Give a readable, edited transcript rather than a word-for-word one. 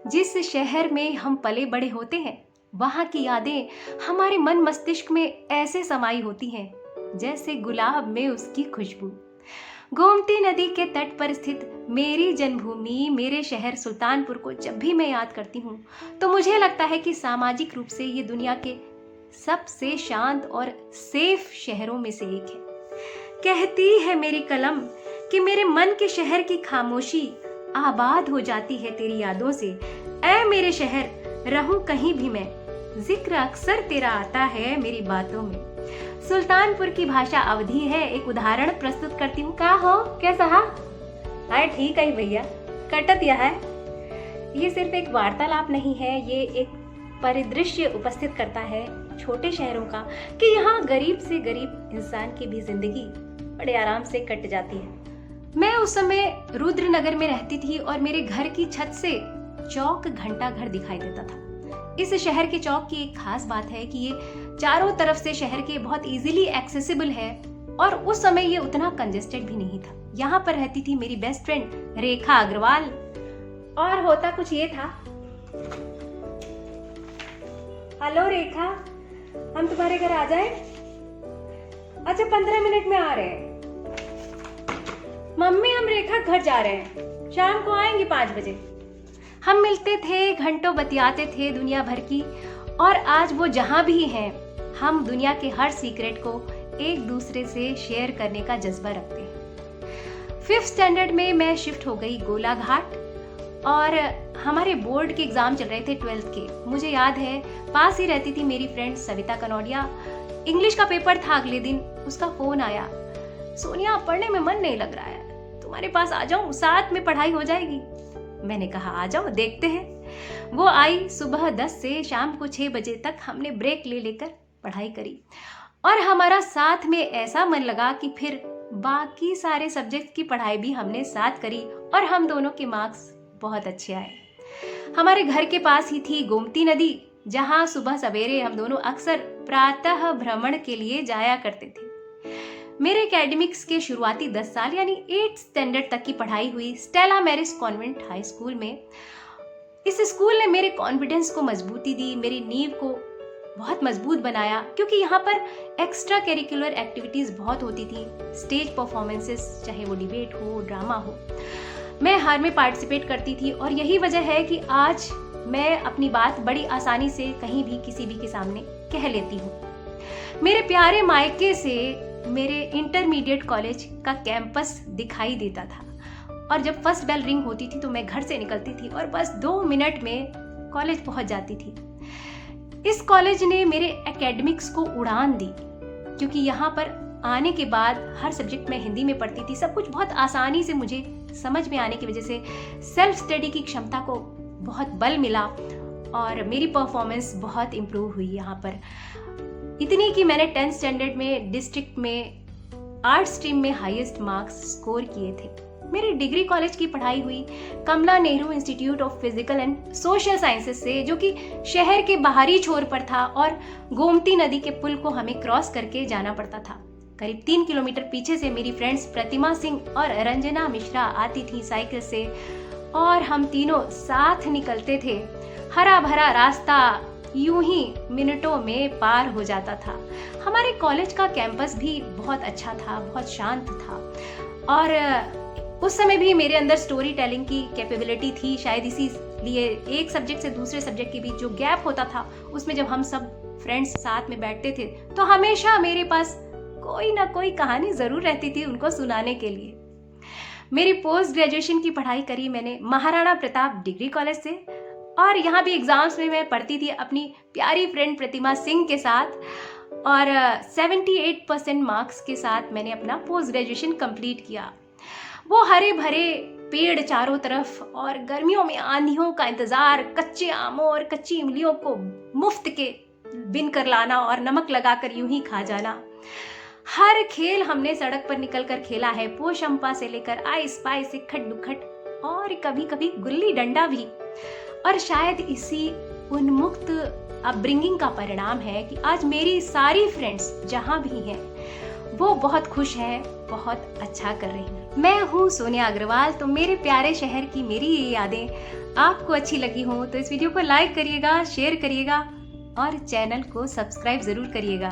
जिस शहर में हम पले बड़े होते हैं, वहाँ की यादें हमारे मन मस्तिष्क में ऐसे समाई होती हैं जैसे गुलाब में उसकी खुशबू। गोमती नदी के तट पर स्थित मेरी जन्मभूमि, मेरे शहर सुल्तानपुर को जब भी मैं याद करती हूँ तो मुझे लगता है कि सामाजिक रूप से ये दुनिया के सबसे शांत और सेफ शहरों में से एक है। कहती है मेरी कलम कि मेरे मन के शहर की खामोशी आबाद हो जाती है तेरी यादों से। ऐ मेरे शहर, रहूं कहीं भी मैं, जिक्र अक्सर तेरा आता है मेरी बातों में। सुल्तानपुर की भाषा अवधी है, एक उदाहरण प्रस्तुत करती हूँ। का हो कैसा हा? हाय ठीक है भैया, कटत यह है। ये सिर्फ एक वार्तालाप नहीं है, ये एक परिदृश्य उपस्थित करता है छोटे शहरों का कि यहाँ गरीब से गरीब इंसान की भी जिंदगी बड़े आराम से कट जाती है। मैं उस समय रुद्रनगर में रहती थी और मेरे घर की छत से चौक घंटा घर दिखाई देता था। इस शहर के चौक की एक खास बात है कि ये चारों तरफ से शहर के बहुत इजीली एक्सेसिबल है और उस समय ये उतना कंजेस्टेड भी नहीं था। यहाँ पर रहती थी मेरी बेस्ट फ्रेंड रेखा अग्रवाल और होता कुछ ये था। हेलो रेखा, हम तुम्हारे घर आ जाएं? अच्छा 15 मिनट में आ रहे हैं। मम्मी हम रेखा घर जा रहे हैं, शाम को आएंगे 5 बजे। हम मिलते थे, घंटों बतियाते थे दुनिया भर की, और आज वो जहां भी हैं हम दुनिया के हर सीक्रेट को एक दूसरे से शेयर करने का जज्बा रखते हैं। 5th स्टैंडर्ड में मैं शिफ्ट हो गई गोलाघाट और हमारे बोर्ड के एग्जाम चल रहे थे 12th के। मुझे याद है पास ही रहती थी मेरी फ्रेंड सविता कनौडिया। इंग्लिश का पेपर था अगले दिन, उसका फोन आया, सोनिया पढ़ने में मन नहीं लग रहा है, तुम्हारे पास आ जाऊं, साथ में पढ़ाई हो जाएगी। मैंने कहा आ जाओ देखते हैं। वो आई, सुबह 10 से शाम को 6 बजे तक हमने ब्रेक ले लेकर पढ़ाई करी और हमारा साथ में ऐसा मन लगा कि फिर बाकी सारे सब्जेक्ट की पढ़ाई भी हमने साथ करी और हम दोनों के मार्क्स बहुत अच्छे आए। हमारे घर के पास ही थी गोमती नदी, जहां सुबह सवेरे हम दोनों अक्सर प्रातः भ्रमण के लिए जाया करते थे। मेरे एकेडमिक्स के शुरुआती 10 साल यानी 8th स्टैंडर्ड तक की पढ़ाई हुई Stella marriage convent high school में। इस स्कूल ने मेरे कॉन्फिडेंस को मजबूती दी, मेरी नींव को बहुत मजबूत बनाया, क्योंकि यहाँ पर एक्स्ट्रा करिकुलर एक्टिविटीज बहुत होती थी। स्टेज परफॉर्मेंसेस, चाहे वो डिबेट हो, ड्रामा हो, मैं हर में पार्टिसिपेट करती थी और यही वजह है कि आज मैं अपनी बात बड़ी आसानी से कहीं भी किसी भी के सामने कह लेती हूँ। मेरे प्यारे मायके से मेरे इंटरमीडिएट कॉलेज का कैंपस दिखाई देता था और जब फर्स्ट बेल रिंग होती थी तो मैं घर से निकलती थी और बस 2 मिनट में कॉलेज पहुंच जाती थी। इस कॉलेज ने मेरे एकेडमिक्स को उड़ान दी, क्योंकि यहाँ पर आने के बाद हर सब्जेक्ट में हिंदी में पढ़ती थी। सब कुछ बहुत आसानी से मुझे समझ में आने की वजह से सेल्फ स्टडी की क्षमता को बहुत बल मिला और मेरी परफॉर्मेंस बहुत इम्प्रूव हुई यहाँ पर। इतनी कि मैंने 10th स्टैंडर्ड में डिस्ट्रिक्ट में आर्ट स्ट्रीम में हाईएस्ट मार्क्स स्कोर किए थे। मेरी डिग्री कॉलेज की पढ़ाई हुई Kamla Nehru institute of physical and social sciences से, जो कि शहर के बाहरी छोर पर था और गोमती नदी के पुल को हमें क्रॉस करके जाना पड़ता था। करीब 3 किलोमीटर पीछे से मेरी फ्रेंड्स प्रतिमा सिंह और रंजना मिश्रा आती थी साइकिल से और हम तीनों साथ निकलते थे। हरा भरा रास्ता यूं ही मिनटों में पार हो जाता था। हमारे कॉलेज का कैंपस भी बहुत अच्छा था, बहुत शांत था और उस समय भी मेरे अंदर स्टोरी टेलिंग की कैपेबिलिटी थी। शायद इसीलिए एक सब्जेक्ट से दूसरे सब्जेक्ट के बीच जो गैप होता था उसमें जब हम सब फ्रेंड्स साथ में बैठते थे तो हमेशा मेरे पास कोई ना कोई कहानी जरूर रहती थी उनको सुनाने के लिए। मेरी पोस्ट ग्रेजुएशन की पढ़ाई करी मैंने महाराणा प्रताप डिग्री कॉलेज से और यहाँ भी एग्जाम्स में मैं पढ़ती थी अपनी प्यारी फ्रेंड प्रतिमा सिंह के साथ और 78% मार्क्स के साथ मैंने अपना पोस्ट ग्रेजुएशन कंप्लीट किया। वो हरे भरे पेड़ चारों तरफ और गर्मियों में आंधियों का इंतजार, कच्चे आमों और कच्ची इमलियों को मुफ्त के बिन कर लाना और नमक लगाकर यूं ही खा जाना। हर खेल हमने सड़क पर निकलकर खेला है, पोशंपा से लेकर आइस पाइस, इखट दुखट और कभी कभी गुल्ली डंडा भी। और शायद इसी उन्मुक्त अपब्रिंगिंग का परिणाम है कि आज मेरी सारी फ्रेंड्स जहां भी हैं वो बहुत खुश हैं, बहुत अच्छा कर रही हैं। मैं हूँ सोनिया अग्रवाल, तो मेरे प्यारे शहर की मेरी ये यादें आपको अच्छी लगी हो तो इस वीडियो को लाइक करिएगा, शेयर करिएगा और चैनल को सब्सक्राइब ज़रूर करिएगा।